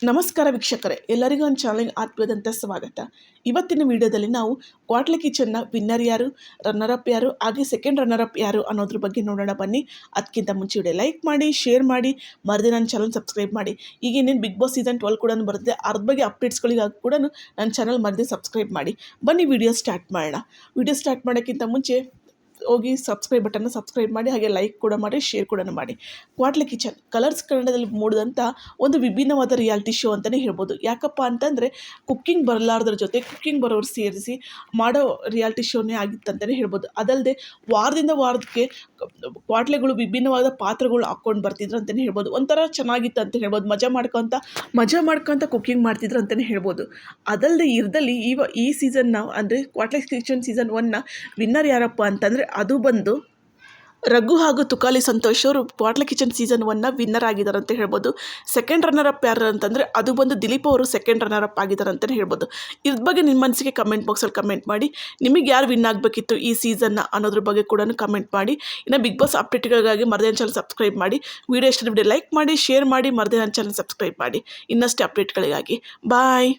ನಮಸ್ಕಾರ ವೀಕ್ಷಕರೇ, ಎಲ್ಲರಿಗೂ ಒಂದು ಚಾನಲ್ಗೆ ಆತ್ಮೀಯವಾದಂಥ ಸ್ವಾಗತ. ಇವತ್ತಿನ ವಿಡಿಯೋದಲ್ಲಿ ನಾವು ಕ್ವಾಟ್ಲೆ ಕಿಚನ್ನ ವಿನ್ನರ್ ಯಾರು, ರನ್ನರ್ ಅಪ್ ಯಾರು, ಹಾಗೆ ಸೆಕೆಂಡ್ ರನ್ನರ್ ಅಪ್ ಯಾರು ಅನ್ನೋದ್ರ ಬಗ್ಗೆ ನೋಡೋಣ ಬನ್ನಿ. ಅದಕ್ಕಿಂತ ಮುಂಚೆ ವಿಡಿಯೋ ಲೈಕ್ ಮಾಡಿ, ಶೇರ್ ಮಾಡಿ, ಮರದೇ ನನ್ನ ಚಾನಲ್ ಸಬ್ಸ್ಕ್ರೈಬ್ ಮಾಡಿ. ಈಗ ಇನ್ನೇನು ಬಿಗ್ ಬಾಸ್ ಸೀಸನ್ 12 ಕೂಡ ಬರುತ್ತೆ, ಅದ್ರ ಬಗ್ಗೆ ಅಪ್ಡೇಟ್ಸ್ಗಳಿಗಾಗಿ ಕೂಡ ನನ್ನ ಚಾನಲ್ ಮರದೇ ಸಬ್ಸ್ಕ್ರೈಬ್ ಮಾಡಿ. ಬನ್ನಿ ವಿಡಿಯೋ ಸ್ಟಾರ್ಟ್ ಮಾಡೋಣ. ವಿಡಿಯೋ ಸ್ಟಾರ್ಟ್ ಮಾಡೋಕ್ಕಿಂತ ಮುಂಚೆ ಹೋಗಿ ಸಬ್ಸ್ಕ್ರೈಬ್ ಬಟನ್ನ ಸಬ್ಸ್ಕ್ರೈಬ್ ಮಾಡಿ, ಹಾಗೆ ಲೈಕ್ ಕೂಡ ಮಾಡಿ, ಶೇರ್ ಕೂಡ ಮಾಡಿ. ಕ್ವಾಟ್ಲೆ ಕಿಚನ್ ಕಲರ್ಸ್ ಕನ್ನಡದಲ್ಲಿ ಮೂಡಿದಂಥ ಒಂದು ವಿಭಿನ್ನವಾದ ರಿಯಾಲಿಟಿ ಶೋ ಅಂತಲೇ ಹೇಳ್ಬೋದು. ಯಾಕಪ್ಪ ಅಂತಂದರೆ ಕುಕ್ಕಿಂಗ್ ಬರಲಾರ್ದ್ರ ಜೊತೆ ಕುಕ್ಕಿಂಗ್ ಬರೋರು ಸೇರಿಸಿ ಮಾಡೋ ರಿಯಾಲಿಟಿ ಶೋನೇ ಆಗಿತ್ತಂತಲೇ ಹೇಳ್ಬೋದು. ಅದಲ್ಲದೆ ವಾರದಿಂದ ವಾರಕ್ಕೆ ಕ್ವಾಟ್ಲೆಗಳು ವಿಭಿನ್ನವಾದ ಪಾತ್ರಗಳು ಹಾಕ್ಕೊಂಡು ಬರ್ತಿದ್ರು ಅಂತಲೇ ಹೇಳ್ಬೋದು. ಒಂಥರ ಚೆನ್ನಾಗಿತ್ತು ಅಂತ ಹೇಳ್ಬೋದು. ಮಜಾ ಮಾಡ್ಕೊತ ಕುಕ್ಕಿಂಗ್ ಮಾಡ್ತಿದ್ರು ಅಂತಲೇ ಹೇಳ್ಬೋದು. ಅದಲ್ಲದೆ ಇರದಲ್ಲಿ ಈ ಸೀಸನ್ನ ಅಂದರೆ ಕ್ವಾಟ್ಲೆ ಕಿಚನ್ ಸೀಸನ್ 1ನ ವಿನ್ನರ್ ಯಾರಪ್ಪ ಅಂತಂದರೆ ಅದು ಬಂದು ರಘು ಹಾಗೂ ತುಕಾಲಿ ಸಂತೋಷ್ ಅವರು ಕ್ವಾಟ್ಲೆ ಕಿಚನ್ ಸೀಸನ್ 1ನ ವಿನ್ನರ್ ಆಗಿದ್ದಾರೆ ಅಂತ ಹೇಳ್ಬೋದು. ಸೆಕೆಂಡ್ ರನ್ನರ್ ಅಪ್ ಯಾರು ಅಂತಂದರೆ ಅದು ಬಂದು ದಿಲೀಪ್ ಅವರು ಸೆಕೆಂಡ್ ರನ್ನರ್ ಅಪ್ ಆಗಿದ್ದಾರೆ ಅಂತಲೇ ಹೇಳ್ಬೋದು. ಇದ್ರ ಬಗ್ಗೆ ನಿಮ್ಮ ಮನಸ್ಸಿಗೆ ಕಮೆಂಟ್ ಬಾಕ್ಸಲ್ಲಿ ಕಮೆಂಟ್ ಮಾಡಿ. ನಿಮಗೆ ಯಾರು ವಿನ್ ಆಗಬೇಕಿತ್ತು ಈ ಸೀಸನ್ನ ಅನ್ನೋದ್ರ ಬಗ್ಗೆ ಕೂಡ ಕಮೆಂಟ್ ಮಾಡಿ. ಇನ್ನು ಬಿಗ್ ಬಾಸ್ ಅಪ್ಡೇಟ್ಗಳಿಗಾಗಿ ಮರದೇ ಚಾನಲ್ ಸಬ್ಸ್ಕ್ರೈಬ್ ಮಾಡಿ. ವಿಡಿಯೋ ಇಷ್ಟ ವಿಡಿಯೋ ಲೈಕ್ ಮಾಡಿ, ಶೇರ್ ಮಾಡಿ, ಮರದೇ ಚಾನಲ್ ಸಬ್ಸ್ಕ್ರೈಬ್ ಮಾಡಿ ಇನ್ನಷ್ಟು ಅಪ್ಡೇಟ್ಗಳಿಗಾಗಿ. ಬಾಯ್.